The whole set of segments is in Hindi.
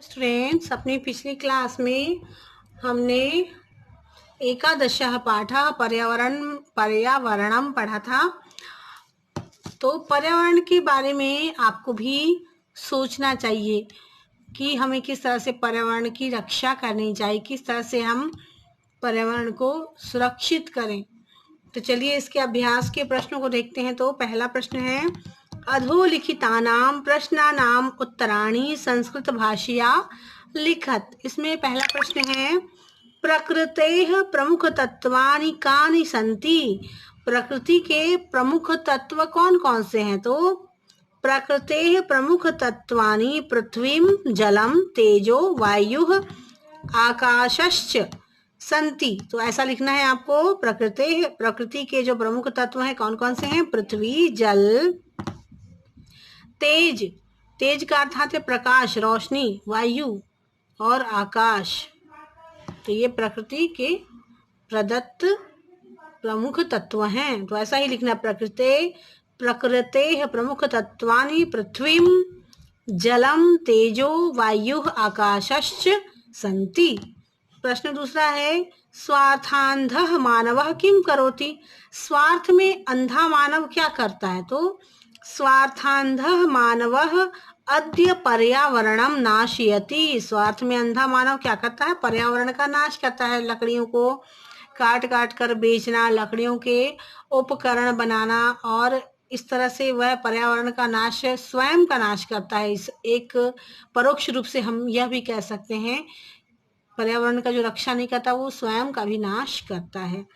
स्टूडेंट्स, अपनी पिछली क्लास में हमने एकादशः पाठः पर्यावरणम पढ़ा था। तो पर्यावरण के बारे में आपको भी सोचना चाहिए कि हमें किस तरह से पर्यावरण की रक्षा करनी चाहिए, किस तरह से हम पर्यावरण को सुरक्षित करें। तो चलिए इसके अभ्यास के प्रश्नों को देखते हैं। तो पहला प्रश्न है, अधोलिखितानां प्रश्नानां उत्तराणि संस्कृत भाषया लिखत। इसमें पहला प्रश्न है, प्रकृतेः प्रमुख तत्वानि कानि सन्ति। प्रकृति के प्रमुख तत्व कौन कौन से हैं? तो प्रकृतेः प्रमुख तत्वानि पृथ्वीं जलम तेजो वायुः आकाशश्च संति। तो ऐसा लिखना है आपको। प्रकृति के जो प्रमुख तत्व हैं कौन कौन से हैं? पृथ्वी, जल, तेज, तेज का अर्थात है प्रकाश, रोशनी, वायु और आकाश। तो ये प्रकृति के प्रदत्त प्रमुख तत्व हैं। तो ऐसा ही लिखना, प्रकृते प्रमुख तत्वानि पृथ्वीं जलम तेजो वायुः आकाशश्च सन्ति। प्रश्न दूसरा है, स्वार्थान्धः मानवः किं करोति। स्वार्थ में अंधा मानव क्या करता है? तो स्वार्थान्धः मानवः अद्य पर्यावरणम नाशयति। स्वार्थ में अंधा मानव क्या करता है? पर्यावरण का नाश करता है। लकड़ियों को काट काट कर बेचना, लकड़ियों के उपकरण बनाना, और इस तरह से वह पर्यावरण का नाश, स्वयं का नाश करता है। इस एक परोक्ष रूप से हम यह भी कह सकते हैं, पर्यावरण का जो रक्षा नहीं करता वो स्वयं का भी नाश करता है।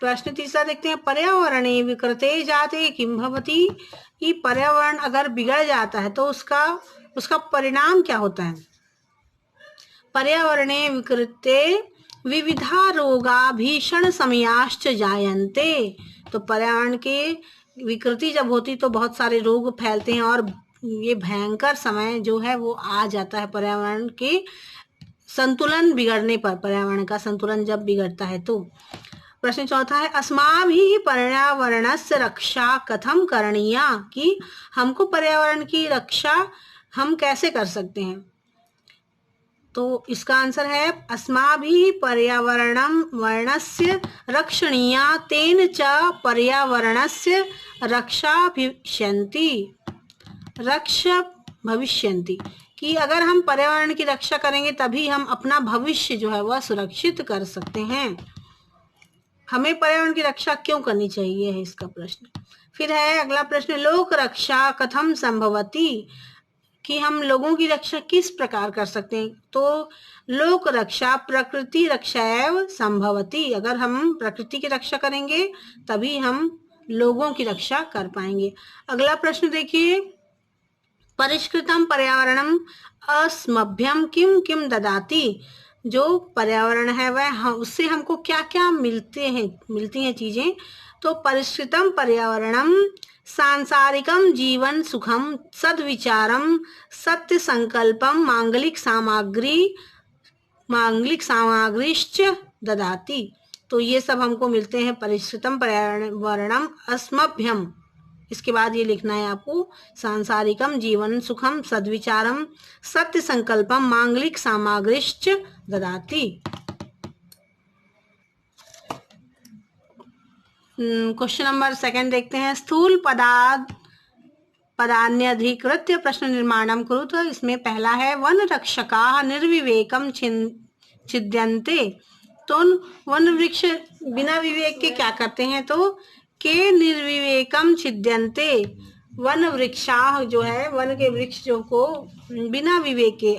प्रश्न तीसरा देखते हैं, पर्यावरणे विकृते जाते किं भवति। कि पर्यावरण अगर बिगड़ जाता है तो उसका परिणाम क्या होता है? पर्यावरणे विकृते विविधा रोगा भीषण समयाश्च जायन्ते। तो पर्यावरण के विकृति जब होती तो बहुत सारे रोग फैलते हैं और ये भयंकर समय जो है वो आ जाता है पर्यावरण के संतुलन बिगड़ने पर। पर्यावरण का संतुलन जब बिगड़ता है तो। प्रश्न चौथा है, अस्माभिः पर्यावरणस्य रक्षा कथं करणीया। कि हमको पर्यावरण की रक्षा हम कैसे कर सकते हैं? तो इसका आंसर है, अस्माभिः पर्यावरणस्य रक्षणीया तेन च पर्यावरणस्य रक्षा भविष्यन्ति। कि अगर हम पर्यावरण की रक्षा करेंगे तभी हम अपना भविष्य जो है वह सुरक्षित कर सकते हैं। हमें पर्यावरण की रक्षा क्यों करनी चाहिए है इसका प्रश्न। फिर है अगला प्रश्न, लोक रक्षा कथम संभवति। कि हम लोगों की रक्षा किस प्रकार कर सकते हैं? तो लोक रक्षा प्रकृति रक्षा एवं संभवति। अगर हम प्रकृति की रक्षा करेंगे तभी हम लोगों की रक्षा कर पाएंगे। अगला प्रश्न देखिए, परिष्कृतम पर्यावरणम अस्मभ्यम किम किम ददाति। जो पर्यावरण है वह उससे हमको क्या क्या मिलती हैं चीजें। तो परिष्कृतम पर्यावरणम सांसारिकम जीवन सुखम सद्विचारम सत्य संकल्पम मांगलिक सामग्रीश्च ददाति। तो ये सब हमको मिलते हैं परिष्कृतम पर्यावरणम अस्मभ्यम। इसके बाद ये लिखना है आपको, सांसारिकम जीवन सुखम सद्विचारम सत्य संकल्पम मांगलिक सामग्रीश्च ददाति। क्वेश्चन नंबर सेकंड देखते हैं, स्थूल पदान्यधिकृत्य प्रश्न निर्माणम कुरु। तो इसमें पहला है, वन रक्षकाः निर्विवेकम छिद्यन्ते। तो वन वृक्ष बिना विवेक के क्या करते हैं? तो के निर्विवेकम छिद्यन्ते। वन वृक्षाः जो है, वन के वृक्ष जो को बिना विवेक के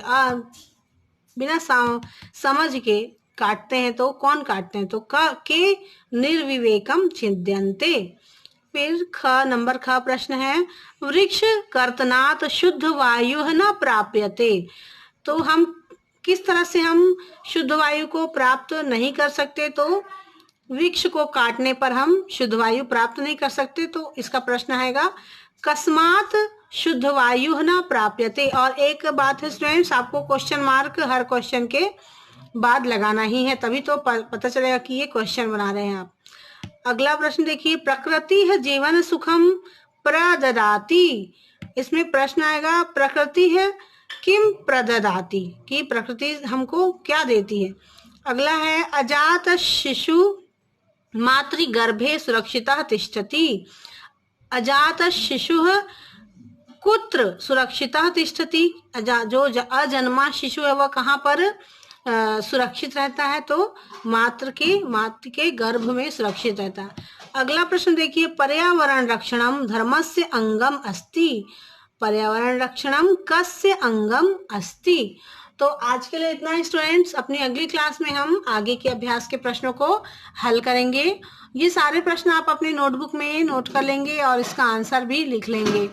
बिना समझ के काटते हैं। तो कौन काटते हैं? तो के निर्विवेकम छिद्यन्ते। फिर नंबर ख प्रश्न है, वृक्ष कर्तनात् शुद्ध वायु न प्राप्यते। तो हम किस तरह से हम शुद्ध वायु को प्राप्त नहीं कर सकते? तो वृक्ष को काटने पर हम शुद्ध वायु प्राप्त नहीं कर सकते। तो इसका प्रश्न आएगा, कस्मात् शुद्ध वायु न प्राप्यते। और एक बात है स्टूडेंट्स, आपको क्वेश्चन मार्क हर क्वेश्चन के बाद लगाना ही है, तभी तो पता चलेगा कि ये क्वेश्चन बना रहे हैं आप। अगला प्रश्न देखिए, प्रकृति है जीवन सुखम प्रददाति। इसमें प्रश्न आएगा, प्रकृति है किम प्रददाति, कि प्रकृति हमको क्या देती है। अगला है अजात शिशु मातृगर्भे सुरक्षितः तिष्ठति। अजात शिशुः कुत्र सुरक्षितः तिष्ठति, जो अजन्मा शिशु है वह कहाँ पर सुरक्षित रहता है, तो मातृ के गर्भ में सुरक्षित रहता है। अगला प्रश्न देखिए, पर्यावरण रक्षणम धर्मस्य अंगम अस्ति। पर्यावरण रक्षणम कस्य अंगम अस्ति। तो आज के लिए इतना ही स्टूडेंट्स, अपनी अगली क्लास में हम आगे के अभ्यास के प्रश्नों को हल करेंगे। ये सारे प्रश्न आप अपनी नोटबुक में नोट कर लेंगे और इसका आंसर भी लिख लेंगे।